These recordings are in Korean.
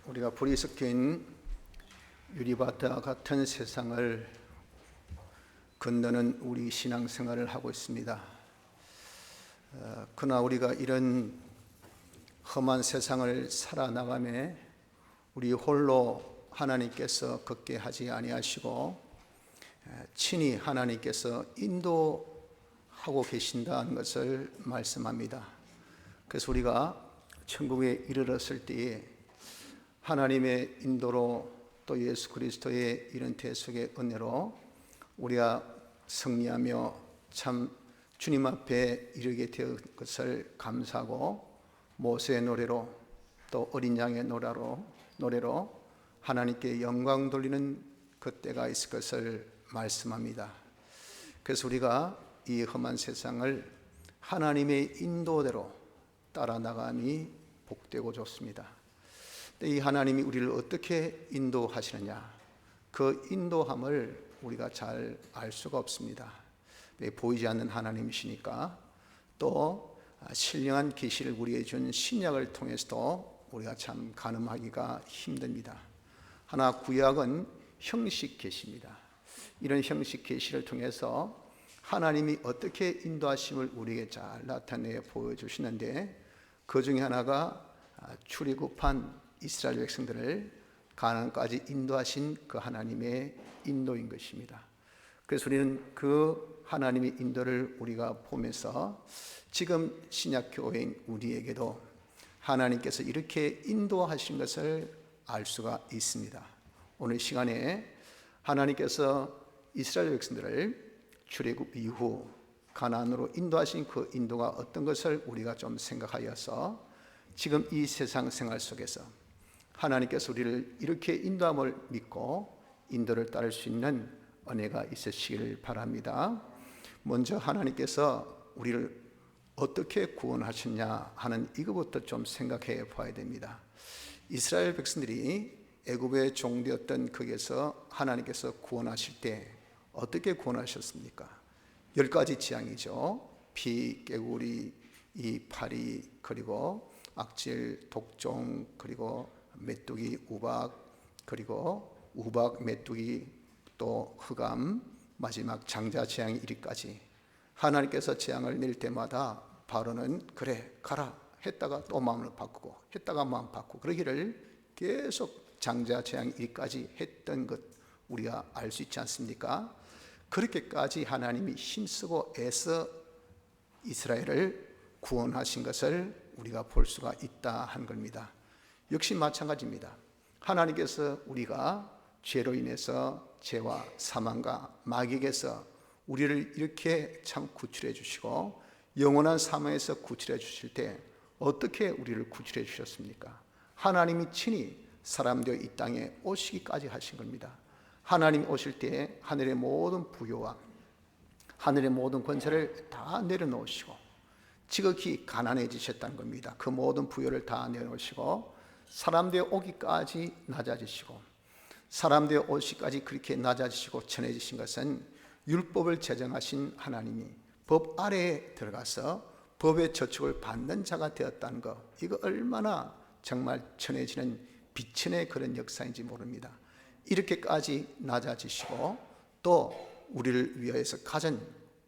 우리가 불이 섞인 유리바다 같은 세상을 건너는 우리 신앙생활을 하고 있습니다. 그러나 우리가 이런 험한 세상을 살아나가며 우리 홀로 하나님께서 걷게 하지 아니하시고 친히 하나님께서 인도하고 계신다는 것을 말씀합니다. 그래서 우리가 천국에 이르렀을 때에 하나님의 인도로 또 예수 그리스도의 이런 대속의 은혜로 우리가 승리하며 참 주님 앞에 이르게 된 것을 감사하고 모세의 노래로 또 어린 양의 노래로 하나님께 영광 돌리는 그때가 있을 것을 말씀합니다. 그래서 우리가 이 험한 세상을 하나님의 인도대로 따라 나감이 복되고 좋습니다. 이 하나님이 우리를 어떻게 인도하시느냐, 그 인도함을 우리가 잘 알 수가 없습니다. 보이지 않는 하나님이시니까. 또 신령한 계시를 우리에게 준 신약을 통해서도 우리가 참 가늠하기가 힘듭니다. 하나 구약은 형식 계시입니다. 이런 형식 계시를 통해서 하나님이 어떻게 인도하심을 우리에게 잘 나타내 보여주시는데, 그 중에 하나가 출애굽한 이스라엘 백성들을 가나안까지 인도하신 그 하나님의 인도인 것입니다. 그래서 우리는 그 하나님의 인도를 우리가 보면서 지금 신약교회인 우리에게도 하나님께서 이렇게 인도하신 것을 알 수가 있습니다. 오늘 시간에 하나님께서 이스라엘 백성들을 출애굽 이후 가나안으로 인도하신 그 인도가 어떤 것을 우리가 좀 생각하여서 지금 이 세상 생활 속에서 하나님께서 우리를 이렇게 인도함을 믿고 인도를 따를 수 있는 은혜가 있으시기를 바랍니다. 먼저 하나님께서 우리를 어떻게 구원하셨냐 하는 이것부터 좀 생각해 봐야 됩니다. 이스라엘 백성들이 애굽의 종되었던 거기에서 하나님께서 구원하실 때 어떻게 구원하셨습니까? 10가지 재앙이죠. 피, 개구리, 이 파리, 그리고 악질, 독종, 그리고 메뚜기, 우박, 그리고 우박, 메뚜기, 또 흑암, 마지막 장자 재앙이 이리까지 하나님께서 재앙을 낼 때마다 바로는 그래 가라 했다가 또 마음을 바꾸고 했다가 마음 바꾸고 그러기를 계속 장자 재앙 이리까지 했던 것 우리가 알 수 있지 않습니까? 그렇게까지 하나님이 힘쓰고 애써 이스라엘을 구원하신 것을 우리가 볼 수가 있다 하는 겁니다. 역시 마찬가지입니다. 하나님께서 우리가 죄로 인해서 죄와 사망과 마귀에게서 우리를 이렇게 참 구출해 주시고 영원한 사망에서 구출해 주실 때 어떻게 우리를 구출해 주셨습니까? 하나님이 친히 사람 되어 이 땅에 오시기까지 하신 겁니다. 하나님 오실 때 하늘의 모든 부요와 하늘의 모든 권세를 다 내려놓으시고 지극히 가난해지셨다는 겁니다. 그 모든 부요를 다 내려놓으시고 사람 되어 오기까지 낮아지시고 사람 되어 오시기까지 그렇게 낮아지시고 천해지신 것은 율법을 제정하신 하나님이 법 아래에 들어가서 법의 저축을 받는 자가 되었다는 것, 이거 얼마나 정말 천해지는 비천의 그런 역사인지 모릅니다. 이렇게까지 낮아지시고 또 우리를 위하여서 가진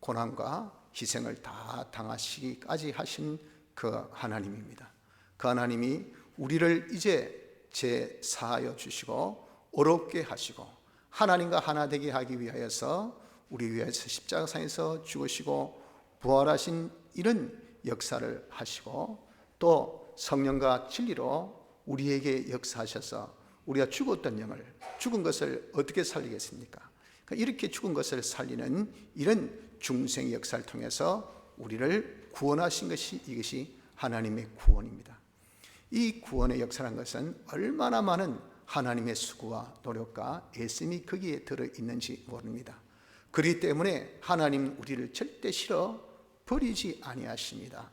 고난과 희생을 다 당하시기까지 하신 그 하나님입니다. 그 하나님이 우리를 이제 제사하여 주시고 어렵게 하시고 하나님과 하나 되게 하기 위하여서 우리 위하여서 십자가상에서 죽으시고 부활하신 이런 역사를 하시고 또 성령과 진리로 우리에게 역사하셔서 우리가 죽었던 영을 죽은 것을 어떻게 살리겠습니까? 그러니까 이렇게 죽은 것을 살리는 이런 중생의 역사를 통해서 우리를 구원하신 것이 이것이 하나님의 구원입니다. 이 구원의 역사라는 것은 얼마나 많은 하나님의 수고와 노력과 애씀이 거기에 들어있는지 모릅니다. 그렇기 때문에 하나님 우리를 절대 싫어 버리지 아니하십니다.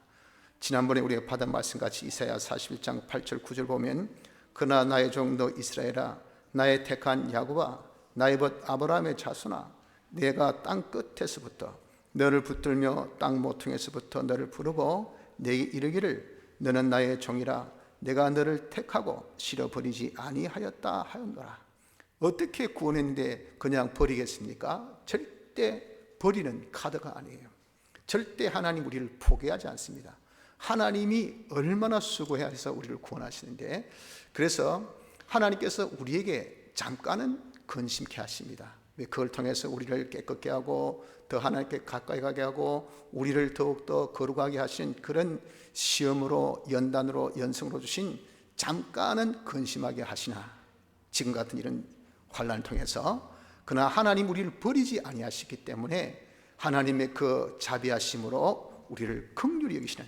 지난번에 우리가 받은 말씀같이 이사야 41장 8절 9절 보면 그러나 나의 종도 이스라엘아 나의 택한 야곱아 나의 벗 아브라함의 자손아 내가 땅 끝에서부터 너를 붙들며 땅 모퉁이에서부터 너를 부르고 내게 이르기를 너는 나의 종이라 내가 너를 택하고 실어버리지 아니하였다 하였노라. 어떻게 구원했는데 그냥 버리겠습니까? 절대 버리는 카드가 아니에요. 절대 하나님 우리를 포기하지 않습니다. 하나님이 얼마나 수고해서 우리를 구원하시는데, 그래서 하나님께서 우리에게 잠깐은 근심케 하십니다. 그걸 통해서 우리를 깨끗게 하고 더 하나님께 가까이 가게 하고 우리를 더욱더 거룩하게 하신 그런 시험으로, 연단으로, 연승으로 주신 잠깐은 근심하게 하시나, 지금 같은 이런 환난을 통해서, 그러나 하나님 우리를 버리지 아니하시기 때문에 하나님의 그 자비하심으로 우리를 긍휼히 여기시는,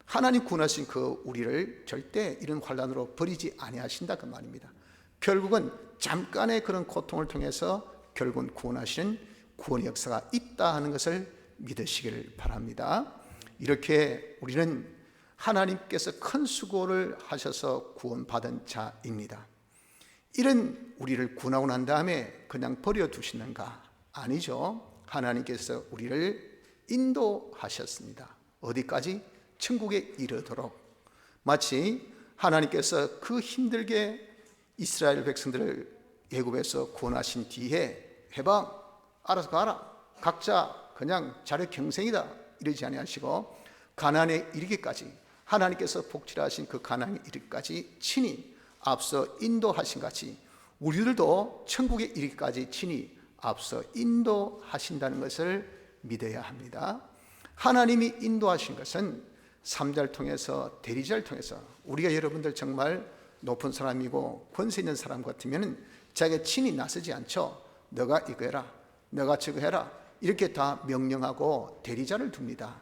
하나님 구원하신 그 우리를 절대 이런 환난으로 버리지 아니하신다 그 말입니다. 결국은 잠깐의 그런 고통을 통해서 결국은 구원하시는 구원의 역사가 있다 하는 것을 믿으시기를 바랍니다. 이렇게 우리는 하나님께서 큰 수고를 하셔서 구원받은 자입니다. 이런 우리를 구원하고 난 다음에 그냥 버려두시는가? 아니죠. 하나님께서 우리를 인도하셨습니다. 어디까지? 천국에 이르도록. 마치 하나님께서 그 힘들게 이스라엘 백성들을 애굽에서 구원하신 뒤에 해방, 알아서 가라, 각자 그냥 자력 경생이다 이러지 아니하시고 가나안에 이르기까지, 하나님께서 복지하신 그 가나안에 이르기까지 친히 앞서 인도하신 같이 우리들도 천국에 이르기까지 친히 앞서 인도하신다는 것을 믿어야 합니다. 하나님이 인도하신 것은 3자를 통해서, 대리자를 통해서, 우리가 여러분들 정말 높은 사람이고 권세 있는 사람 같으면 자기가 친히 나서지 않죠. 너가 이거 해라, 너가 저거 해라, 이렇게 다 명령하고 대리자를 둡니다.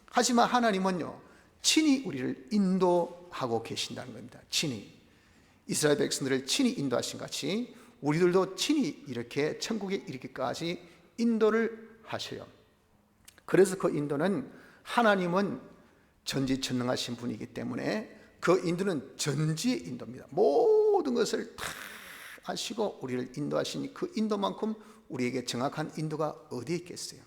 하지만 하나님은요, 친히 우리를 인도하고 계신다는 겁니다. 친히 이스라엘 백성들을 친히 인도하신 같이 우리들도 친히 이렇게 천국에 이르기까지 인도를 하셔요. 그래서 그 인도는, 하나님은 전지전능하신 분이기 때문에 그 인도는 전지의 인도입니다. 모든 것을 다 아시고 우리를 인도하시니 그 인도만큼 우리에게 정확한 인도가 어디에 있겠어요?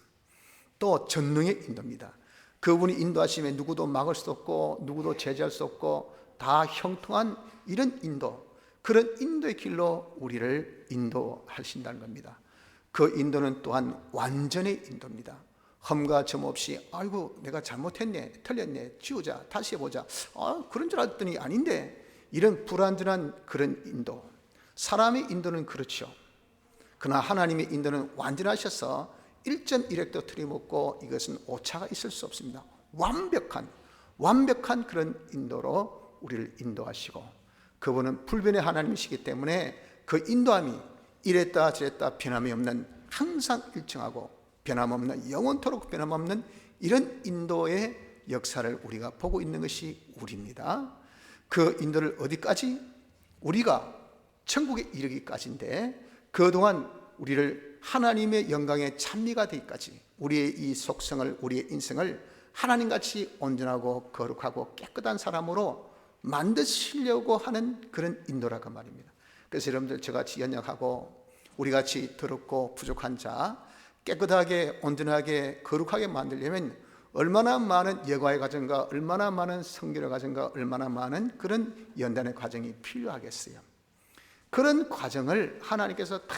또 전능의 인도입니다. 그분이 인도하시면 누구도 막을 수 없고 누구도 제재할 수 없고 다 형통한 이런 인도, 그런 인도의 길로 우리를 인도하신다는 겁니다. 그 인도는 또한 완전의 인도입니다. 험과 점 없이 아이고 내가 잘못했네, 틀렸네, 지우자, 다시 해보자, 그런 줄 알았더니 아닌데, 이런 불완전한 그런 인도. 사람의 인도는 그렇죠. 그러나 하나님의 인도는 완전하셔서 1.1획도 틀림없고 이것은 오차가 있을 수 없습니다. 완벽한 그런 인도로 우리를 인도하시고, 그분은 불변의 하나님이시기 때문에 그 인도함이 이랬다 저랬다 변함이 없는, 항상 일정하고 변함없는, 영원토록 변함없는 이런 인도의 역사를 우리가 보고 있는 것이 우리입니다. 그 인도를 어디까지? 우리가 천국에 이르기까지인데, 그동안 우리를 하나님의 영광의 찬미가 되기까지 우리의 이 속성을, 우리의 인생을 하나님같이 온전하고 거룩하고 깨끗한 사람으로 만드시려고 하는 그런 인도라고 말입니다. 그래서 여러분들, 저같이 연약하고 우리같이 더럽고 부족한 자, 깨끗하게 온전하게 거룩하게 만들려면 얼마나 많은 여과의 과정과 얼마나 많은 성결의 과정과 얼마나 많은 그런 연단의 과정이 필요하겠어요. 그런 과정을 하나님께서 다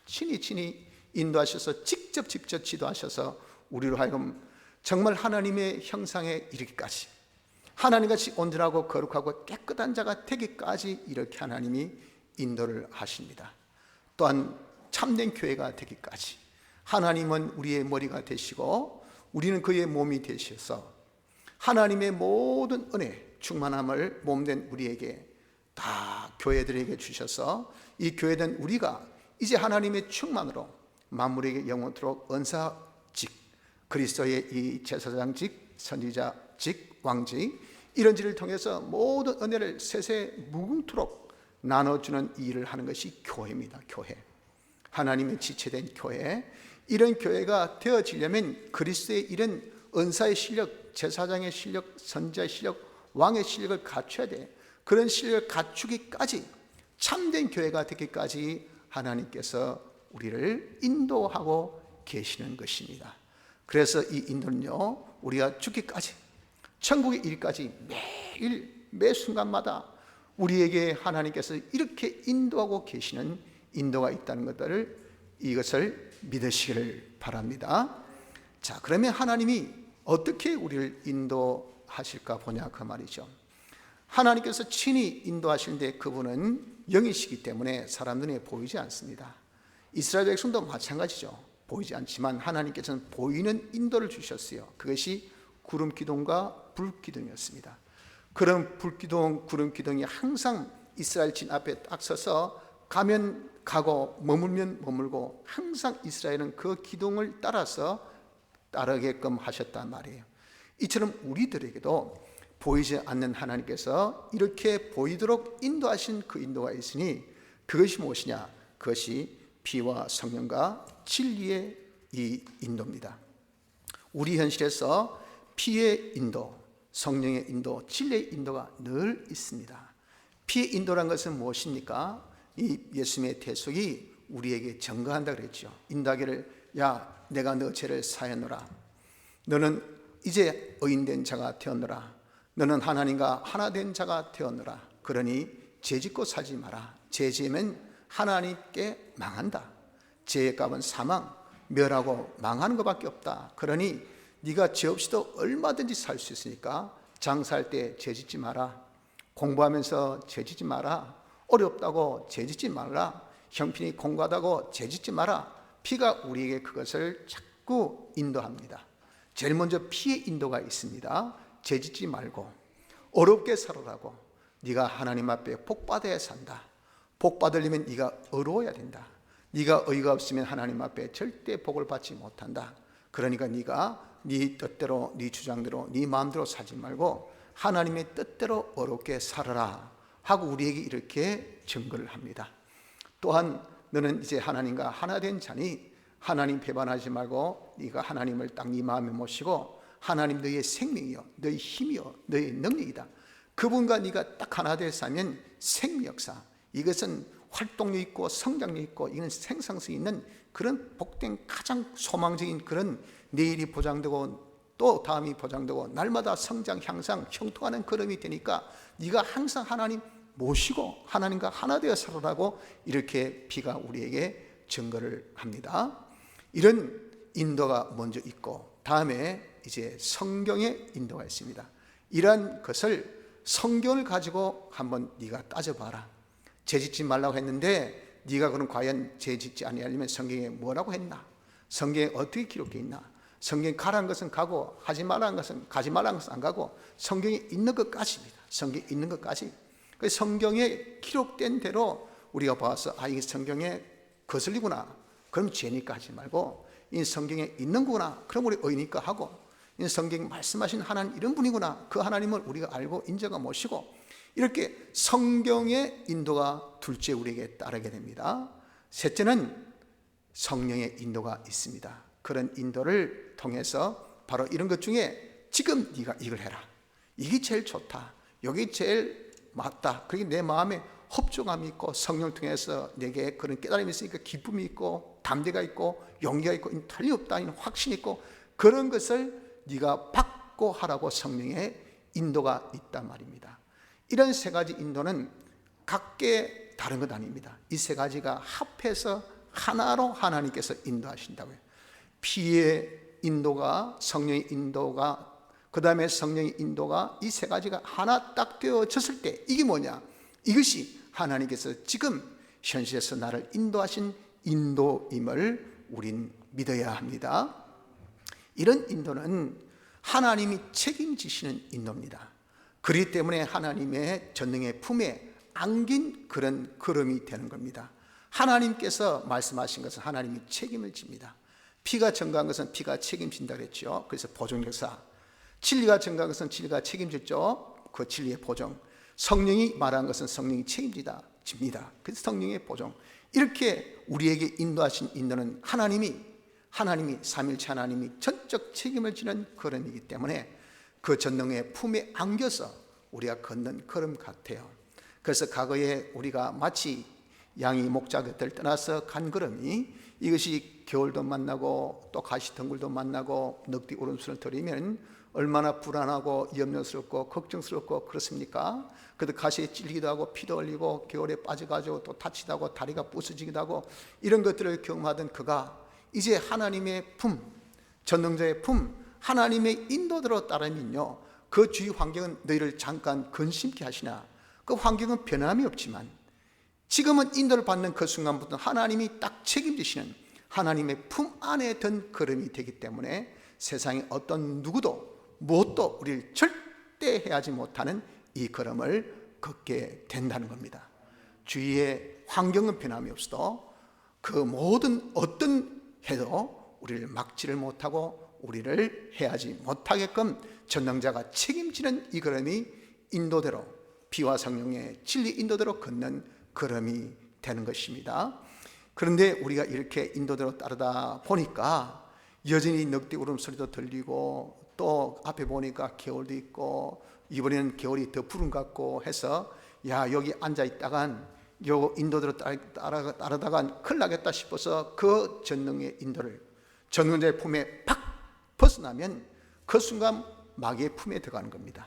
친히 인도하셔서 직접 지도하셔서 우리로 하여금 정말 하나님의 형상에 이르기까지, 하나님같이 온전하고 거룩하고 깨끗한 자가 되기까지 이렇게 하나님이 인도를 하십니다. 또한 참된 교회가 되기까지 하나님은 우리의 머리가 되시고 우리는 그의 몸이 되셔서 하나님의 모든 은혜, 충만함을 몸된 우리에게 다 교회들에게 주셔서 이 교회된 우리가 이제 하나님의 충만으로 만물에게 영원토록 은사직, 그리스도의 이 제사장직, 선지자직, 왕직, 이런 지를 통해서 모든 은혜를 세세 무궁토록 나눠주는 일을 하는 것이 교회입니다. 교회, 하나님의 지체된 교회. 이런 교회가 되어지려면 그리스도의 이런 은사의 실력, 제사장의 실력, 선지자의 실력, 왕의 실력을 갖춰야 돼. 그런 실력을 갖추기까지, 참된 교회가 되기까지 하나님께서 우리를 인도하고 계시는 것입니다. 그래서 이 인도는요, 우리가 죽기까지, 천국의 일까지 매일 매 순간마다 우리에게 하나님께서 이렇게 인도하고 계시는 인도가 있다는 것들을, 이것을 믿으시기를 바랍니다. 자, 그러면 하나님이 어떻게 우리를 인도하실까 보냐 그 말이죠. 하나님께서 친히 인도하시는데 그분은 영이시기 때문에 사람 눈에 보이지 않습니다. 이스라엘 백성도 마찬가지죠. 보이지 않지만 하나님께서는 보이는 인도를 주셨어요. 그것이 구름 기둥과 불 기둥이었습니다. 그런 불 기둥, 구름 기둥이 항상 이스라엘 진 앞에 딱 서서 가면 가고 머물면 머물고, 항상 이스라엘은 그 기둥을 따라서 따르게끔 하셨단 말이에요. 이처럼 우리들에게도 보이지 않는 하나님께서 이렇게 보이도록 인도하신 그 인도가 있으니, 그것이 무엇이냐? 그것이 피와 성령과 진리의 이 인도입니다. 우리 현실에서 피의 인도, 성령의 인도, 진리의 인도가 늘 있습니다. 피의 인도란 것은 무엇입니까? 이 예수님의 대속이 우리에게 증거한다 그랬죠. 인도하기를, 야, 내가 너 죄를 사하노라. 너는 이제 의인된 자가 되었노라. 너는 하나님과 하나 된 자가 되었노라. 그러니 죄짓고 살지 마라. 죄 지으면 하나님께 망한다. 죄의 값은 사망, 멸하고 망하는 것밖에 없다. 그러니 네가 죄 없이도 얼마든지 살 수 있으니까 장사할 때 죄짓지 마라. 공부하면서 죄짓지 마라. 어렵다고 죄짓지 말라. 형편이 공고하다고 죄짓지 마라. 피가 우리에게 그것을 자꾸 인도합니다. 제일 먼저 피의 인도가 있습니다. 죄짓지 말고 어렵게 살아라고. 네가 하나님 앞에 복받아야 산다. 복받으려면 네가 어려워야 된다. 네가 의가 없으면 하나님 앞에 절대 복을 받지 못한다. 그러니까 네가 네 뜻대로, 네 주장대로, 네 마음대로 살지 말고 하나님의 뜻대로 어렵게 살아라 하고 우리에게 이렇게 증거를 합니다. 또한 너는 이제 하나님과 하나 된 자니 하나님 배반하지 말고 네가 하나님을 딱 네 마음에 모시고, 하나님 너의 생명이요, 너의 힘이요, 너의 능력이다. 그분과 네가 딱 하나 되어 사면 생명역사, 이것은 활동력 있고 성장력 있고, 이건 생산성 있는 그런 복된 가장 소망적인 그런 내일이 보장되고 또 다음이 보장되고 날마다 성장 향상 형통하는 걸음이 되니까 네가 항상 하나님 모시고 하나님과 하나 되어 살아라고 이렇게 피가 우리에게 증거를 합니다. 이런 인도가 먼저 있고, 다음에 이제 성경의 인도가 있습니다. 이러한 것을 성경을 가지고 한번 네가 따져봐라. 죄짓지 말라고 했는데 네가 그럼 과연 죄짓지 아니하려면 성경에 뭐라고 했나? 성경에 어떻게 기록되어 있나? 성경에 가라는 것은 가고 하지 말라는 것은 가지 말라는 것은 안 가고 성경에 있는 것까지입니다. 성경에 있는 것까지. 그 성경에 기록된 대로 우리가 봐서 이게 성경에 거슬리구나. 그럼 죄니까 하지 말고, 이 성경에 있는 거구나. 그럼 우리 의니까 하고, 이 성경에 말씀하신 하나님 이런 분이구나. 그 하나님을 우리가 알고 인정하고 모시고, 이렇게 성경의 인도가 둘째 우리에게 따르게 됩니다. 셋째는 성령의 인도가 있습니다. 그런 인도를 통해서 바로 이런 것 중에 지금 네가 이걸 해라. 이게 제일 좋다. 여기 제일 맞다. 그게 내 마음에 협조감이 있고 성령 통해서 내게 그런 깨달음이 있으니까 기쁨이 있고 담대가 있고 용기가 있고 틀림없다 이런 확신이 있고, 그런 것을 네가 받고 하라고 성령의 인도가 있단 말입니다. 이런 세 가지 인도는 각계 다른 것 아닙니다. 이 세 가지가 합해서 하나로 하나님께서 인도하신다고요. 피의 인도가, 성령의 인도가, 그 다음에 성령의 인도가, 이 세 가지가 하나 딱 되어졌을 때 이게 뭐냐? 이것이 하나님께서 지금 현실에서 나를 인도하신 인도임을 우린 믿어야 합니다. 이런 인도는 하나님이 책임지시는 인도입니다. 그렇기 때문에 하나님의 전능의 품에 안긴 그런 걸음이 되는 겁니다. 하나님께서 말씀하신 것은 하나님이 책임을 집니다. 피가 증거한 것은 피가 책임진다 그랬죠. 그래서 보존역사. 진리가 증거한 것은 진리가 책임졌죠. 그 진리의 보존. 성령이 말한 것은 성령이 책임집니다. 그래서 성령의 보존. 이렇게 우리에게 인도하신 인도는 하나님이 삼일체 하나님이 전적 책임을 지는 걸음이기 때문에 그 전능의 품에 안겨서 우리가 걷는 걸음 같아요. 그래서 과거에 우리가 마치 양이 목자 곁을 떠나서 간 걸음이, 이것이 겨울도 만나고 또 가시덩굴도 만나고 늑대 울음소리를 들으면 얼마나 불안하고 염려스럽고 걱정스럽고 그렇습니까? 그래도 가시에 찔리기도 하고 피도 흘리고 겨울에 빠져가지고 또 다치기도 하고 다리가 부서지기도 하고 이런 것들을 경험하던 그가 이제 하나님의 품, 전능자의 품, 하나님의 인도대로 따르면요, 그 주위 환경은 너희를 잠깐 근심케 하시나 그 환경은 변함이 없지만 지금은 인도를 받는 그 순간부터 하나님이 딱 책임지시는 하나님의 품 안에 든 걸음이 되기 때문에 세상에 어떤 누구도 무엇도 우리를 절대 해하지 못하는 이 걸음을 걷게 된다는 겁니다. 주위의 환경은 변함이 없어도 그 모든 어떤 해도 우리를 막지를 못하고 우리를 해하지 못하게끔 전능자가 책임지는 이 걸음이 인도대로 피와 성령의 진리 인도대로 걷는 걸음이 되는 것입니다. 그런데 우리가 이렇게 인도대로 따르다 보니까 여전히 늑대 울음소리도 들리고 또 앞에 보니까 겨울도 있고 이번에는 겨울이 더 푸른 것 같고 해서 야 여기 앉아있다간 요 인도대로 따르다간 큰일 나겠다 싶어서 그 전능의 인도를 전능자의 품에 팍 벗어나면 그 순간 마귀의 품에 들어가는 겁니다.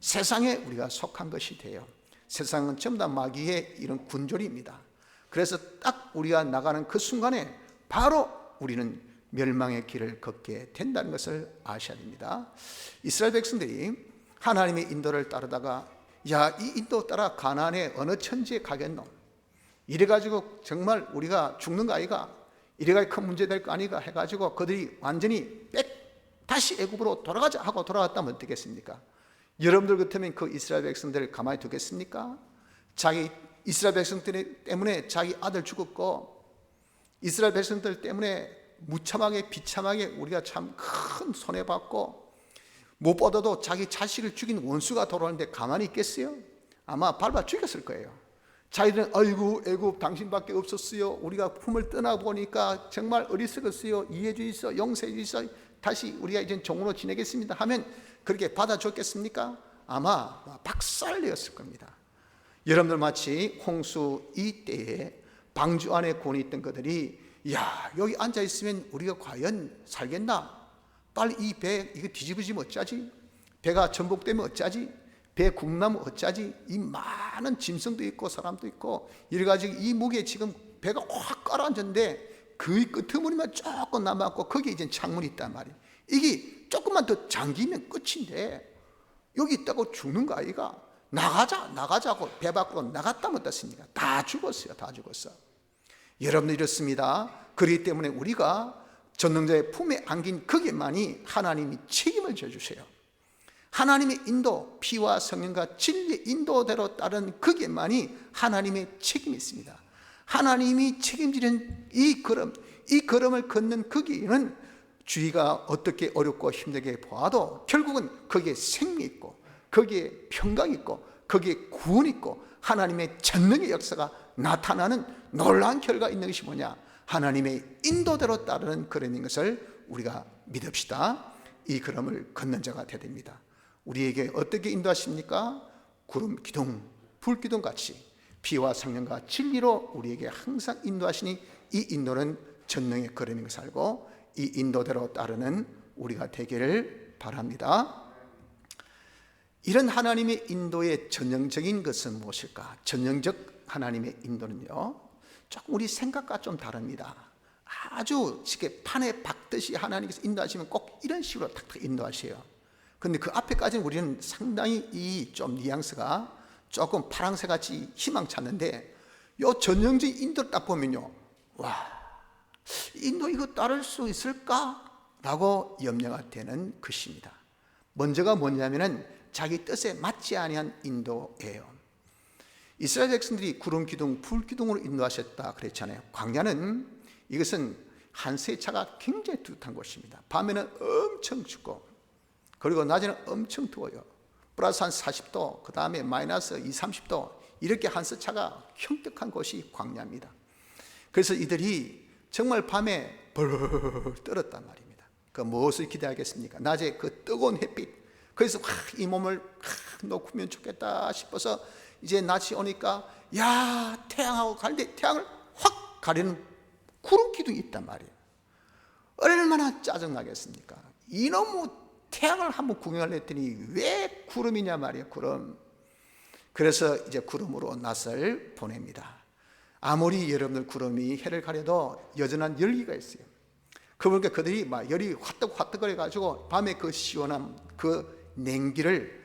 세상에 우리가 속한 것이 돼요. 세상은 전부 다 마귀의 이런 군졸입니다. 그래서 딱 우리가 나가는 그 순간에 바로 우리는 멸망의 길을 걷게 된다는 것을 아셔야 됩니다. 이스라엘 백성들이 하나님의 인도를 따르다가 야, 이 인도 따라 가나안에 어느 천지에 가겠노? 이래가지고 정말 우리가 죽는 거 아이가? 이래가 큰 문제 될 거 아니가? 해가지고 그들이 완전히 다시 애굽으로 돌아가자 하고 돌아갔다면 어떻겠습니까? 여러분들 같으면 그 이스라엘 백성들을 가만히 두겠습니까? 자기 이스라엘 백성들 때문에 자기 아들 죽었고 이스라엘 백성들 때문에 무참하게 비참하게 우리가 참 큰 손해받고 무엇보다도 자기 자식을 죽인 원수가 돌아오는데 가만히 있겠어요? 아마 밟아 죽였을 거예요. 자기들은 아이고 애굽 당신밖에 없었어요. 우리가 품을 떠나보니까 정말 어리석었어요. 이해해 주이소 용서해 주이소 다시 우리가 이제 종으로 지내겠습니다 하면 그렇게 받아줬겠습니까? 아마 박살내었을 겁니다. 여러분들 마치 홍수 이때에 방주 안에 곤이 있던 그들이 야 여기 앉아있으면 우리가 과연 살겠나? 빨리 이 배 이거 뒤집어지면 어쩌지? 배가 전복되면 어쩌지? 배 국나면 어쩌지? 이 많은 짐승도 있고 사람도 있고 이래가지고 이 무게에 지금 배가 확 깔아앉았는데 그 끄트머리만 조금 남았고 거기에 이제 창문이 있단 말이에요. 이게 조금만 더 잠기면 끝인데 여기 있다고 죽는 거 아이가? 나가자고 배 밖으로 나갔다면 어떻습니까? 다 죽었어요. 다 죽었어. 여러분들 이렇습니다. 그렇기 때문에 우리가 전능자의 품에 안긴 거기에만이 하나님이 책임을 져주세요. 하나님의 인도, 피와 성령과 진리의 인도대로 따른 거기에만이 하나님의 책임이 있습니다. 하나님이 책임지는 이 걸음을 걷는 거기에는 주위가 어떻게 어렵고 힘들게 보아도 결국은 거기에 생명이 있고 거기에 평강이 있고 거기에 구원이 있고 하나님의 전능의 역사가 나타나는 놀라운 결과가 있는 것이 뭐냐? 하나님의 인도대로 따르는 걸음인 것을 우리가 믿읍시다. 이 걸음을 걷는 자가 되어야 됩니다. 우리에게 어떻게 인도하십니까? 구름 기둥, 불 기둥 같이 피와 성령과 진리로 우리에게 항상 인도하시니 이 인도는 전능의 걸음인 것을 알고 이 인도대로 따르는 우리가 되기를 바랍니다. 이런 하나님의 인도의 전형적인 것은 무엇일까? 전형적 하나님의 인도는요, 조금 우리 생각과 좀 다릅니다. 아주 쉽게 판에 박듯이 하나님께서 인도하시면 꼭 이런 식으로 탁탁 인도하세요. 그런데 그 앞에까지는 우리는 상당히 이 좀 뉘앙스가 조금 파랑새같이 희망찼는데 요 전형적인 인도를 딱 보면요, 와, 인도 이거 따를 수 있을까? 라고 염려가 되는 것입니다. 먼저가 뭐냐면은 자기 뜻에 맞지 아니한 인도예요. 이스라엘 백성들이 구름 기둥, 불 기둥으로 인도하셨다 그랬잖아요. 광야는 이것은 한세차가 굉장히 뜨뜻한 곳입니다. 밤에는 엄청 춥고 그리고 낮에는 엄청 더워요. 플러스 한 40도, 그 다음에 마이너스 20, 30도 이렇게 한세차가 형격한 곳이 광야입니다. 그래서 이들이 정말 밤에 벌벌 떨었단 말입니다. 그 무엇을 기대하겠습니까? 낮에 그 뜨거운 햇빛, 그래서 이 몸을 놓으면 좋겠다 싶어서 이제 낮이 오니까 야 태양하고 가는데 태양을 확 가리는 구름 기둥이 있단 말이에요. 얼마나 짜증나겠습니까? 이놈의 태양을 한번 구경을 했더니 왜 구름이냐 말이에요. 구름. 그래서 이제 구름으로 낯을 보냅니다. 아무리 여러분들 구름이 해를 가려도 여전한 열기가 있어요. 그러니까 그들이 막 열이 화떡화떡거려 가지고 밤에 그 시원한 그 냉기를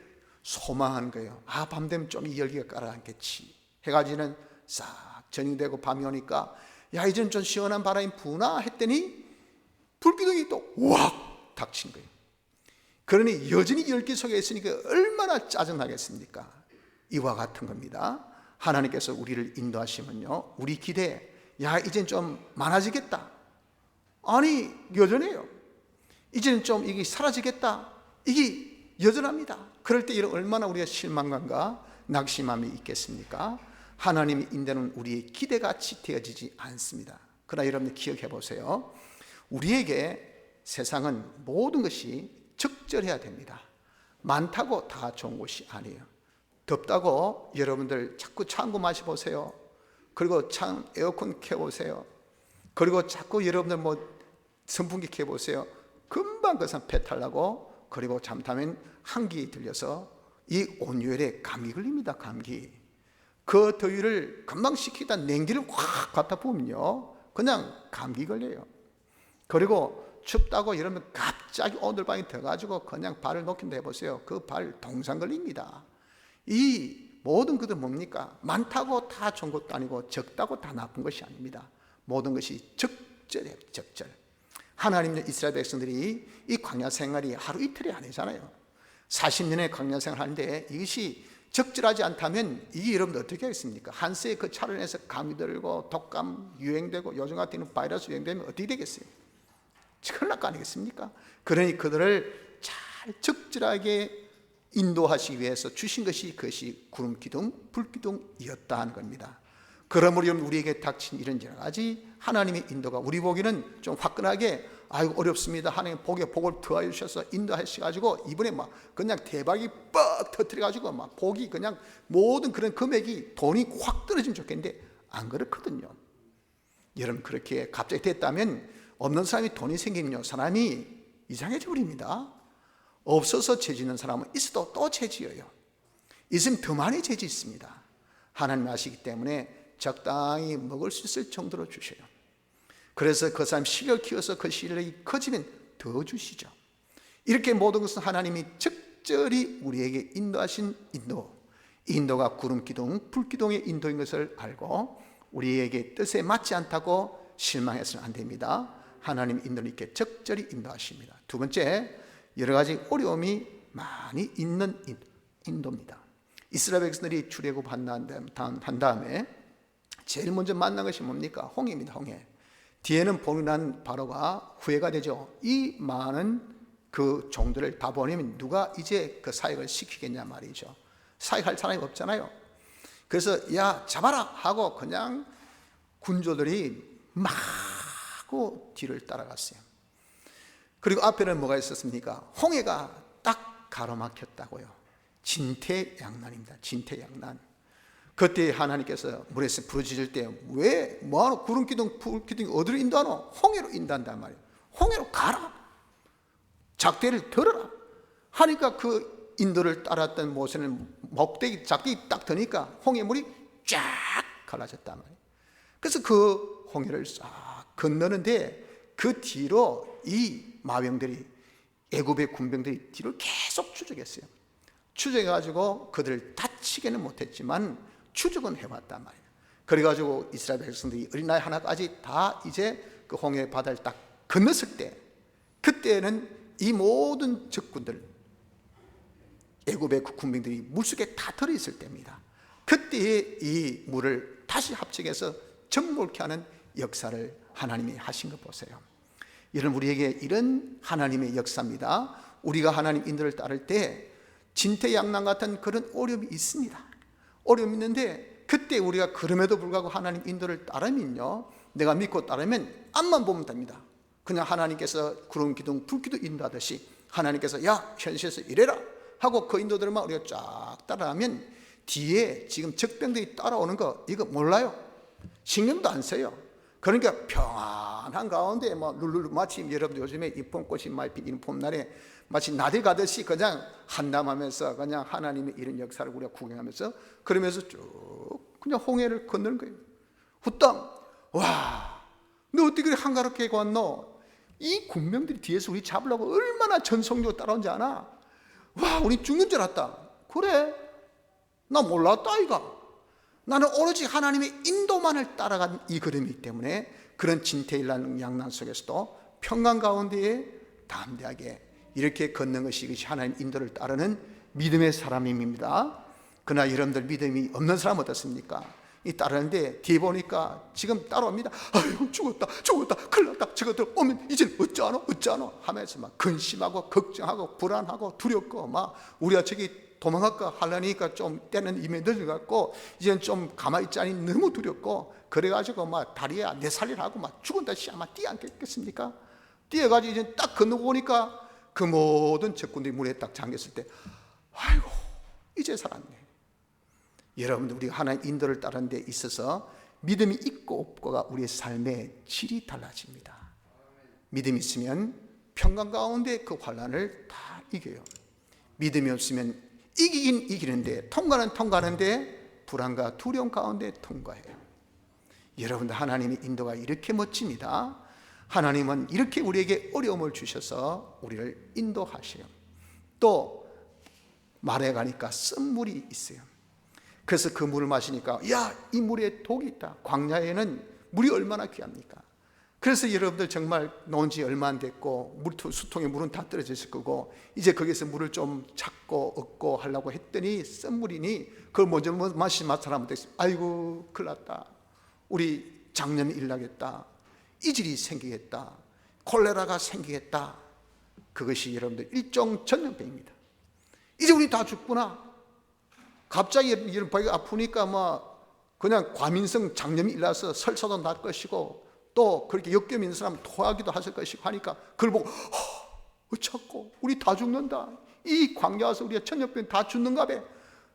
소망하는 거예요. 아, 밤 되면 좀 이 열기가 가라앉겠지 해가지고는 싹 전이되고 밤이 오니까 야, 이제는 좀 시원한 바람이 부나 했더니 불기둥이 또 우악 닥친 거예요. 그러니 여전히 열기 속에 있으니까 얼마나 짜증나겠습니까? 이와 같은 겁니다. 하나님께서 우리를 인도하시면요, 우리 기대, 야, 이젠 좀 많아지겠다. 아니, 여전해요. 이제는 좀 이게 사라지겠다. 이게 여전합니다. 그럴 때 얼마나 우리가 실망감과 낙심함이 있겠습니까? 하나님이 인도는 우리의 기대같이 되어지지 않습니다. 그러나 여러분들 기억해 보세요. 우리에게 세상은 모든 것이 적절해야 됩니다. 많다고 다 좋은 것이 아니에요. 덥다고 여러분들 자꾸 찬 거 마셔보세요. 그리고 에어컨 켜보세요. 그리고 자꾸 여러분들 선풍기 켜보세요. 금방 그 사람 배탈 나고, 그리고 잠타면 한기 들려서 이 온열에 감기 걸립니다. 감기. 그 더위를 금방 식히다 냉기를 확 갖다 부으면요, 그냥 감기 걸려요. 그리고 춥다고 여러분 갑자기 오늘 방에 들어가지고 그냥 발을 놓긴다 해보세요. 그 발 동상 걸립니다. 이 모든 것들 뭡니까? 많다고 다 좋은 것도 아니고 적다고 다 나쁜 것이 아닙니다. 모든 것이 적절해요. 적절. 하나님의 이스라엘 백성들이 이 광야 생활이 하루 이틀이 아니잖아요. 40년의 광야 생활 하는데 이것이 적절하지 않다면 이게 여러분들 어떻게 하겠습니까? 한세에 그 차로 인해서 감이 들고 독감 유행되고 요즘 같은 바이러스 유행되면 어떻게 되겠어요? 큰일 날 거 아니겠습니까? 그러니 그들을 잘 적절하게 인도하시기 위해서 주신 것이 그것이 구름 기둥, 불 기둥이었다 하는 겁니다. 그러므로 우리에게 닥친 이런 여러 가지 하나님의 인도가 우리 보기는 좀 화끈하게, 아이고 어렵습니다. 하나님 복에 복을 더하여 주셔서 인도하셔가지고 이번에 막 그냥 대박이 뻑 터뜨려가지고 막 복이 그냥 모든 그런 금액이 돈이 확 떨어지면 좋겠는데 안 그렇거든요. 여러분, 그렇게 갑자기 됐다면 없는 사람이 돈이 생기면요, 사람이 이상해져 버립니다. 없어서 죄 짓는 사람은 있어도 또 죄 지어요. 있으면 더 많이 죄 짓습니다. 하나님 아시기 때문에 적당히 먹을 수 있을 정도로 주셔요. 그래서 그 사람 실력 키워서 그 실력이 커지면 더 주시죠. 이렇게 모든 것은 하나님이 적절히 우리에게 인도하신 인도가 구름 기둥, 불 기둥의 인도인 것을 알고 우리에게 뜻에 맞지 않다고 실망해서는 안 됩니다. 하나님 인도는 이렇게 적절히 인도하십니다. 두 번째, 여러 가지 어려움이 많이 있는 인도입니다. 이스라엘 백성들이 출애굽한 다음에 제일 먼저 만난 것이 뭡니까? 홍해입니다. 홍해. 뒤에는 봉인한 바로가 후회가 되죠. 이 많은 그 종들을 다 보내면 누가 이제 그 사역을 시키겠냐 말이죠. 사역할 사람이 없잖아요. 그래서 야, 잡아라 하고 그냥 군조들이 마구 뒤를 따라갔어요. 그리고 앞에는 뭐가 있었습니까? 홍해가 딱 가로막혔다고요. 진퇴양난입니다. 진퇴양난. 그때 하나님께서 물에서 부르짖을 때 왜 뭐하노? 구름기둥 불기둥이 어디로 인도하노? 홍해로 인도한단 말이에요. 홍해로 가라, 작대를 들어라 하니까 그 인도를 따랐던 모세는 작대기 딱 드니까 홍해물이 쫙 갈라졌단 말이에요. 그래서 그 홍해를 싹 건너는데 그 뒤로 이 마병들이, 애굽의 군병들이 뒤를 계속 추적했어요. 추적해가지고 그들을 다치게는 못했지만 추적은 해왔단 말이에요. 그래가지고 이스라엘 백성들이 어린아이 하나까지 다 이제 그 홍해 바다를 딱 건넜을 때, 그때는 이 모든 적군들, 애굽의 그 군병들이 물속에 다 들어있을 때입니다. 그때에 이 물을 다시 합쳐서 정몰케 하는 역사를 하나님이 하신 거 보세요. 이런 우리에게 이런 하나님의 역사입니다. 우리가 하나님 인도를 따를 때 진퇴양난 같은 그런 어려움이 있습니다. 어려움이 있는데 그때 우리가 그럼에도 불구하고 하나님 인도를 따르면요, 내가 믿고 따르면 앞만 보면 됩니다. 그냥 하나님께서 구름 기둥 불 기둥 인도하듯이 하나님께서 야, 현실에서 이래라 하고 그 인도들만 우리가 쫙 따라하면 뒤에 지금 적병들이 따라오는 거 이거 몰라요. 신경도 안 써요. 그러니까 평안한 가운데 뭐 룰루 마치 여러분 요즘에 이쁜 꽃이 많이 피는 봄날에 마치 나들 가듯이 그냥 한담하면서 그냥 하나님의 이런 역사를 우리가 구경하면서 그러면서 쭉 그냥 홍해를 건너는 거예요. 후딱 와, 너 어떻게 그렇게 한가롭게 왔노? 이 군병들이 뒤에서 우리 잡으려고 얼마나 전속력으로 따라온지 아나? 와, 우리 죽는 줄 알았다. 그래, 나 몰랐다 이가. 나는 오로지 하나님의 인도만을 따라간 이 걸음이기 때문에 그런 진퇴양난 속에서도 평강 가운데에 담대하게 이렇게 걷는 것이 이것이 하나님 인도를 따르는 믿음의 사람입니다. 그러나 여러분들 믿음이 없는 사람 어떻습니까? 이 따르는데 뒤에 보니까 지금 따라옵니다. 아이고 죽었다 큰일 났다, 저것들 오면 이제 어쩌노 하면서 막 근심하고 걱정하고 불안하고 두렵고 막 우리가 저기 도망갈까 하려니까 좀 때는 이미 늦어갖고 이제는 좀 가만히 있자니 너무 두렵고 그래가지고 막 다리에 내 살리라고 막 죽은다 시 아마 뛰지 않겠습니까? 뛰어가지고 이제 딱 건너고 보니까 그 모든 적군들이 물에 딱 잠겼을 때 아이고 이제 살았네. 여러분들 우리가 하나님 인도를 따르는 데 있어서 믿음이 있고 없고가 우리의 삶의 질이 달라집니다. 믿음이 있으면 평강 가운데 그 환난을 다 이겨요. 믿음이 없으면 이기긴 이기는데 통과하는데 불안과 두려움 가운데 통과해요. 여러분들 하나님의 인도가 이렇게 멋집니다. 하나님은 이렇게 우리에게 어려움을 주셔서 우리를 인도하셔요. 또 말해 가니까 쓴물이 있어요. 그래서 그 물을 마시니까 야, 이 물에 독이 있다. 광야에는 물이 얼마나 귀합니까? 그래서 여러분들 정말 놓은 지 얼마 안 됐고 수통에 물은 다 떨어져 있을 거고 이제 거기서 물을 좀 찾고 얻고 하려고 했더니 쓴물이니 그걸 먼저 마시는 사람한테 아이고 큰일 났다, 우리 장염이 일나겠다, 이질이 생기겠다, 콜레라가 생기겠다. 그것이 여러분들 일종 전염병입니다. 이제 우리 다 죽구나. 갑자기 이런 배가 아프니까 뭐 그냥 과민성 장염이 일어나서 설사도 날 것이고 또 그렇게 역겸 있는 사람 토하기도 하실 것이고 하니까 그걸 보고 어쩌고 우리 다 죽는다, 이 광야 와서 우리가 천년병 다 죽는가 봐.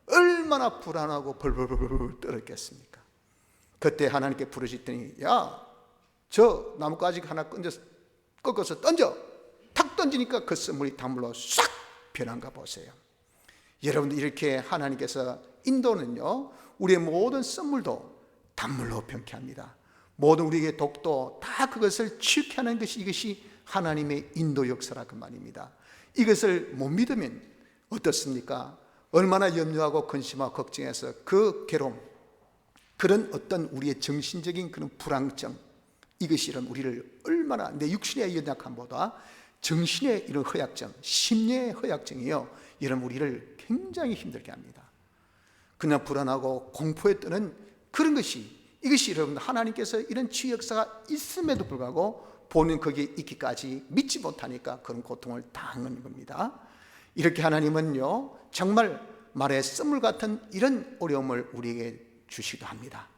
얼마나 불안하고 벌벌벌 떨었겠습니까? 그때 하나님께 부르짖더니 야, 저 나뭇가지 하나 꺾어서 던져. 탁 던지니까 그 쓴물이 단물로 싹 변한가 보세요. 여러분들 이렇게 하나님께서 인도는요 우리의 모든 쓴물도 단물로 변케 합니다. 모든 우리에게 독도 다 그것을 치유케 하는 것이 이것이 하나님의 인도 역사라고 말입니다. 이것을 못 믿으면 어떻습니까? 얼마나 염려하고 근심하고 걱정해서 그 괴로움, 그런 어떤 우리의 정신적인 그런 불안증, 이것이 이런 우리를 얼마나 내 육신의 연약함보다 정신의 이런 허약증, 심리의 허약증이요 이런 우리를 굉장히 힘들게 합니다. 그냥 불안하고 공포에 뜨는 그런 것이 이것이 여러분 하나님께서 이런 치유 역사가 있음에도 불구하고 본인 거기에 있기까지 믿지 못하니까 그런 고통을 당하는 겁니다. 이렇게 하나님은요 정말 말에 쓴물 같은 이런 어려움을 우리에게 주시기도 합니다.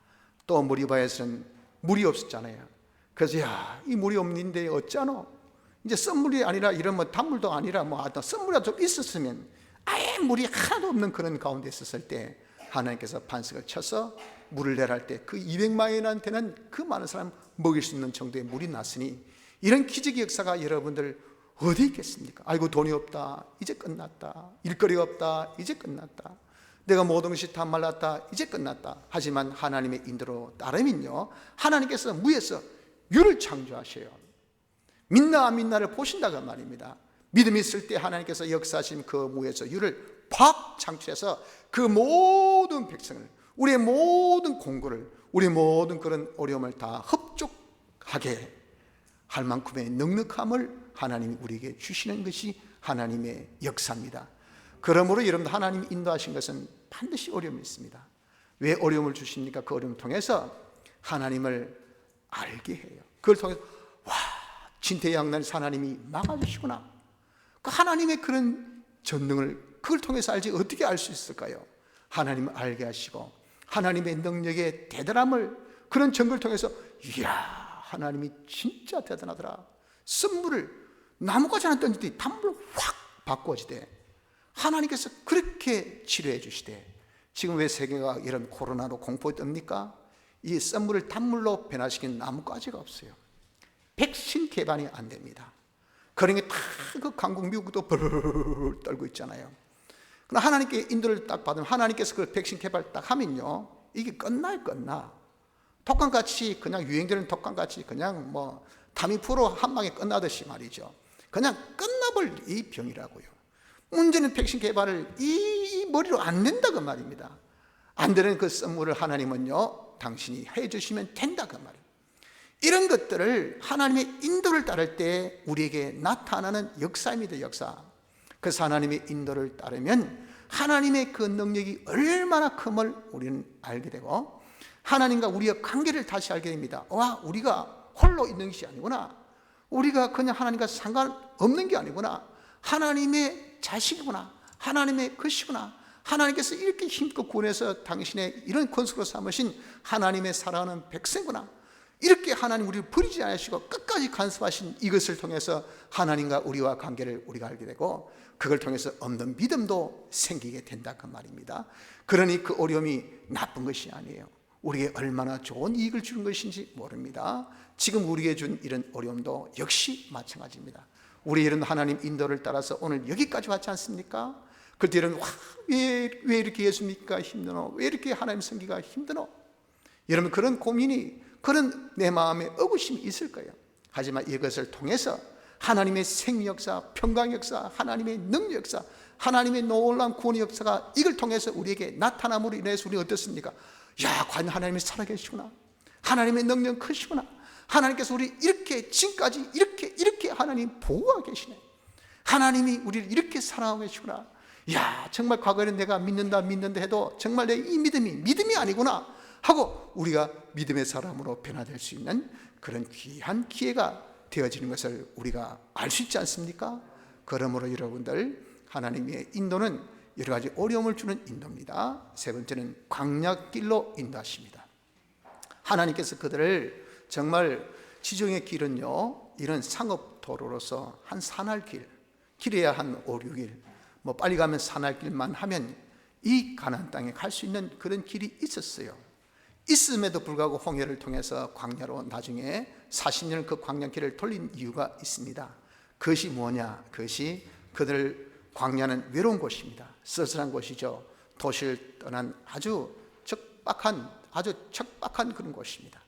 또 무리바에서는 물이 없었잖아요. 그래서 야, 이 물이 없는데 어쩌노? 이제 쓴물이 아니라 이런 뭐 단물도 아니라 뭐 어떤 쓴물이라도 좀 있었으면 아예 물이 하나도 없는 그런 가운데 있었을 때 하나님께서 반석을 쳐서 물을 내랄 때 그 200만인한테는 그 많은 사람 먹일 수 있는 정도의 물이 났으니 이런 기적의 역사가 여러분들 어디 있겠습니까? 아이고 돈이 없다, 이제 끝났다. 일거리가 없다, 이제 끝났다. 내가 모든 것이 다 말랐다, 이제 끝났다. 하지만 하나님의 인도로 따르면요 하나님께서 무에서 유를 창조하셔요. 믿나 안 믿나를 보신다고 말입니다. 믿음이 있을 때 하나님께서 역사하신 그 무에서 유를 팍 창출해서 그 모든 백성을, 우리의 모든 공고를, 우리의 모든 그런 어려움을 다 흡족하게 할 만큼의 넉넉함을 하나님이 우리에게 주시는 것이 하나님의 역사입니다. 그러므로 여러분들 하나님이 인도하신 것은 반드시 어려움이 있습니다. 왜 어려움을 주십니까? 그 어려움을 통해서 하나님을 알게 해요. 그걸 통해서 와, 진퇴양난 하나님이 막아주시구나. 그 하나님의 그런 전능을 그걸 통해서 알지 어떻게 알 수 있을까요? 하나님을 알게 하시고 하나님의 능력의 대단함을 그런 증거를 통해서 이야, 하나님이 진짜 대단하더라. 쓴물을 나무까지 하나 던지더니 단물로 확 바꿔지대. 하나님께서 그렇게 치료해 주시대. 지금 왜 세계가 이런 코로나로 공포에 뜹니까? 이 썬물을 단물로 변화시킨 나뭇가지가 없어요. 백신 개발이 안 됩니다. 그런 게 다 그 강국 미국도 벌 떨고 있잖아요. 그럼 하나님께 인도를 딱 받으면 하나님께서 그 백신 개발 딱 하면요, 이게 끝나. 독감같이 그냥 유행되는 독감같이 그냥 뭐 타미프로 한 방에 끝나듯이 말이죠. 그냥 끝나볼 이 병이라고요. 문제는 백신 개발을 이 머리로 안 낸다 그 말입니다. 안 되는 그 썬물을 하나님은요, 당신이 해주시면 된다 그 말이에요. 이런 것들을 하나님의 인도를 따를 때 우리에게 나타나는 역사입니다. 역사. 그래서 하나님의 인도를 따르면 하나님의 그 능력이 얼마나 큼을 우리는 알게 되고, 하나님과 우리의 관계를 다시 알게 됩니다. 와, 우리가 홀로 있는 것이 아니구나. 우리가 그냥 하나님과 상관없는 게 아니구나. 하나님의 자식이구나. 하나님의 것이구나. 하나님께서 이렇게 힘껏 구원해서 당신의 이런 권속으로 삼으신 하나님의 사랑하는 백성구나. 이렇게 하나님 우리를 버리지 않으시고 끝까지 간섭하신 이것을 통해서 하나님과 우리와 관계를 우리가 알게 되고, 그걸 통해서 없는 믿음도 생기게 된다 그 말입니다. 그러니 그 어려움이 나쁜 것이 아니에요. 우리에게 얼마나 좋은 이익을 주는 것인지 모릅니다. 지금 우리에게 준 이런 어려움도 역시 마찬가지입니다. 우리 이런 하나님 인도를 따라서 오늘 여기까지 왔지 않습니까? 그때는 왜 이렇게 예수 믿기가 힘드노? 왜 이렇게 하나님 섬기기가 힘드노? 여러분, 그런 고민이, 그런 내 마음에 의구심이 있을 거예요. 하지만 이것을 통해서 하나님의 생역사, 평강 역사, 하나님의 능력 역사, 하나님의 놀라운 구원의 역사가 이걸 통해서 우리에게 나타남으로 인해서 우리는 어떻습니까? 야, 과연 하나님이 살아계시구나. 하나님의 능력은 크시구나. 하나님께서 우리 이렇게 지금까지 이렇게 하나님 보호하고 계시네. 하나님이 우리를 이렇게 사랑하고 계시구나. 야, 정말 과거에는 내가 믿는다 해도 정말 내 이 믿음이 아니구나 하고 우리가 믿음의 사람으로 변화될 수 있는 그런 귀한 기회가 되어지는 것을 우리가 알 수 있지 않습니까? 그러므로 여러분들, 하나님의 인도는 여러 가지 어려움을 주는 인도입니다. 세 번째는 광야길로 인도하십니다. 하나님께서 그들을 정말 지정의 길은요, 이런 상업도로로서 한 산할길, 길에야 한 5, 6일, 뭐 빨리 가면 산할길만 하면 이 가나안 땅에 갈 수 있는 그런 길이 있었어요. 있음에도 불구하고 홍해를 통해서 광야로 나중에 40년 그 광야길을 돌린 이유가 있습니다. 그것이 뭐냐? 그것이 그들 광야는 외로운 곳입니다. 쓸쓸한 곳이죠. 도시를 떠난 아주 척박한 그런 곳입니다.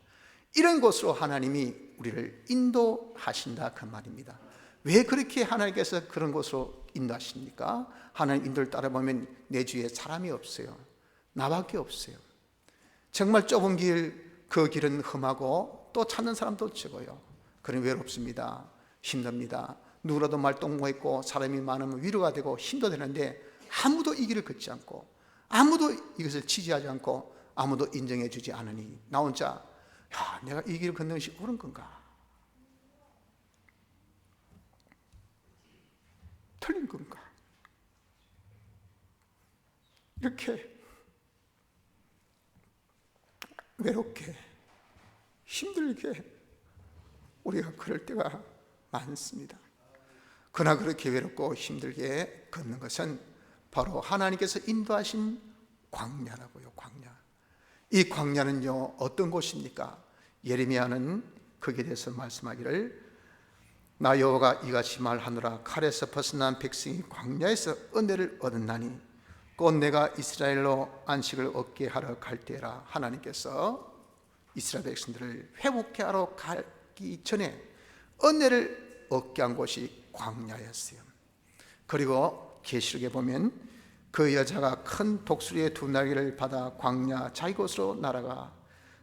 이런 곳으로 하나님이 우리를 인도하신다 그 말입니다. 왜 그렇게 하나님께서 그런 곳으로 인도하십니까? 하나님 인도를 따라보면 내 주위에 사람이 없어요. 나밖에 없어요. 정말 좁은 길, 그 길은 험하고 또 찾는 사람도 적어요. 그러니 외롭습니다. 힘듭니다. 누구라도 말동무했고 사람이 많으면 위로가 되고 힘도 되는데 아무도 이 길을 걷지 않고 아무도 이것을 지지하지 않고 아무도 인정해 주지 않으니 나 혼자, 야, 내가 이 길을 걷는 것이 옳은 건가? 틀린 건가? 이렇게 외롭게 힘들게 우리가 그럴 때가 많습니다. 그러나 그렇게 외롭고 힘들게 걷는 것은 바로 하나님께서 인도하신 광야라고요. 광야. 이 광야는요, 어떤 곳입니까? 예레미야는 거기에 대해서 말씀하기를, 나 여호와가 이같이 말하노라. 칼에서 벗어난 백성이 광야에서 은혜를 얻었나니 곧 내가 이스라엘로 안식을 얻게 하러 갈 때라. 하나님께서 이스라엘 백성들을 회복케 하러 가기 전에 은혜를 얻게 한 곳이 광야였어요. 그리고 계시록에 보면 그 여자가 큰 독수리의 두 날개를 받아 광야 자기 곳으로 날아가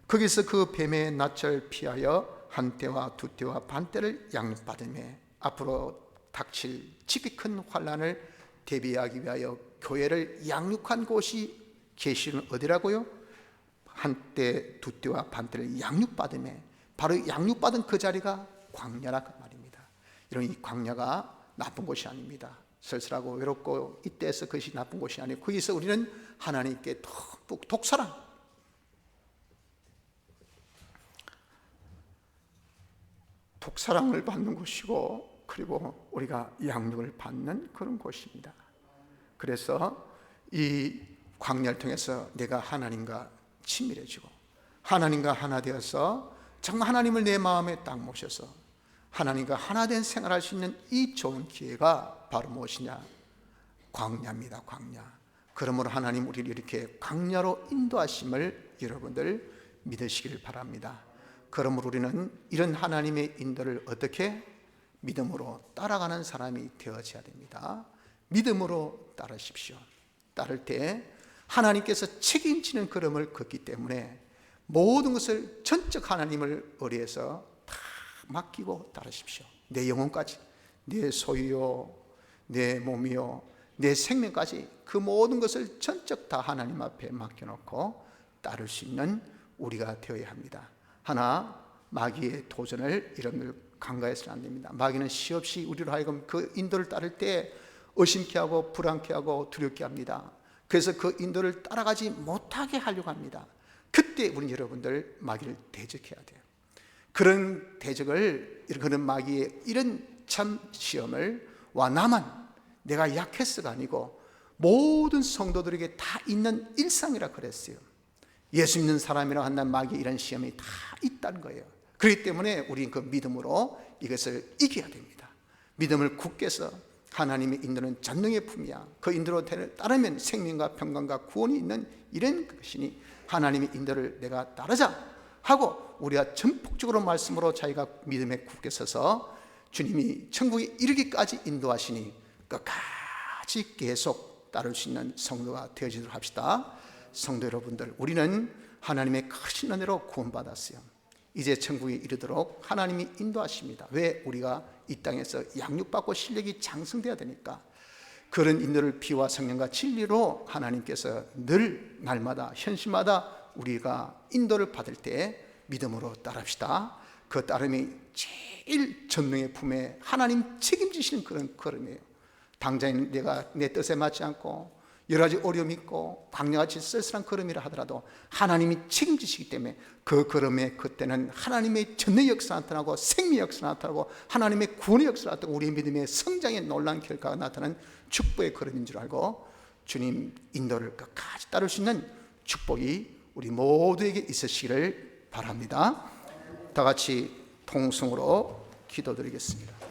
거기서 그 뱀의 낯을 피하여 한 때와 두 때와 반 때를 양육받으며 앞으로 닥칠 지극히 큰 환난을 대비하기 위하여 교회를 양육한 곳이 계시는 어디라고요? 한때, 두 때와 반 때를 양육받으며 바로 양육받은 그 자리가 광야라 그 말입니다. 이런 이 광야가 나쁜 곳이 아닙니다. 쓸쓸하고 외롭고 이때에서 그것이 나쁜 곳이 아니고 거기서 우리는 하나님께 독사랑을 받는 곳이고, 그리고 우리가 양육을 받는 그런 곳입니다. 그래서 이 광야를 통해서 내가 하나님과 친밀해지고 하나님과 하나 되어서 정말 하나님을 내 마음에 딱 모셔서 하나님과 하나 된 생활할 수 있는 이 좋은 기회가 바로 무엇이냐? 광야입니다. 광야. 그러므로 하나님 우리를 이렇게 광야로 인도하심을 여러분들 믿으시길 바랍니다. 그러므로 우리는 이런 하나님의 인도를 어떻게? 믿음으로 따라가는 사람이 되어져야 됩니다. 믿음으로 따르십시오. 따를 때 하나님께서 책임지는 걸음을 걷기 때문에 모든 것을 전적 하나님을 의뢰해서 다 맡기고 따르십시오. 내 영혼까지, 내 소유요, 내 몸이요, 내 생명까지 그 모든 것을 전적 다 하나님 앞에 맡겨놓고 따를 수 있는 우리가 되어야 합니다. 하나, 마귀의 도전을 여러분들 간과해서는 안 됩니다. 마귀는 시없이 우리로 하여금 그 인도를 따를 때 의심케 하고 불안케 하고 두렵게 합니다. 그래서 그 인도를 따라가지 못하게 하려고 합니다. 그때 우리 여러분들 마귀를 대적해야 돼요. 그런 대적을, 그런 마귀의 이런 참 시험을 와 나만 내가 약해서가 아니고 모든 성도들에게 다 있는 일상이라 그랬어요. 예수 믿는 사람이라 한다면 마귀의 이런 시험이 다 있다는 거예요. 그렇기 때문에 우리는 그 믿음으로 이것을 이겨야 됩니다. 믿음을 굳게 해서 하나님의 인도는 전능의 품이야. 그 인도로 따르면 생명과 평강과 구원이 있는 이런 것이니 하나님의 인도를 내가 따르자 하고 우리가 전폭적으로 말씀으로 자기가 믿음에 굳게 서서 주님이 천국에 이르기까지 인도하시니 끝까지 계속 따를 수 있는 성도가 되어지도록 합시다. 성도 여러분들, 우리는 하나님의 크신 은혜로 구원받았어요. 이제 천국에 이르도록 하나님이 인도하십니다. 왜? 우리가 이 땅에서 양육받고 실력이 장성돼야 되니까. 그런 인도를 피와 성령과 진리로 하나님께서 늘 날마다 현시마다 우리가 인도를 받을 때 믿음으로 따릅시다. 그 따름이 제일 전능의 품에 하나님 책임지시는 그런 걸음이에요. 당장 내가 내 뜻에 맞지 않고 여러 가지 어려움이 있고 광야같이 쓸쓸한 걸음이라 하더라도 하나님이 책임지시기 때문에 그 걸음에 그때는 하나님의 전능의 역사가 나타나고 생명의 역사가 나타나고 하나님의 구원의 역사가 나타나고 우리의 믿음의 성장의 놀라운 결과가 나타나는 축복의 걸음인 줄 알고 주님 인도를 끝까지 따를 수 있는 축복이 우리 모두에게 있으시기를 바랍니다. 다 같이 통성으로 기도드리겠습니다.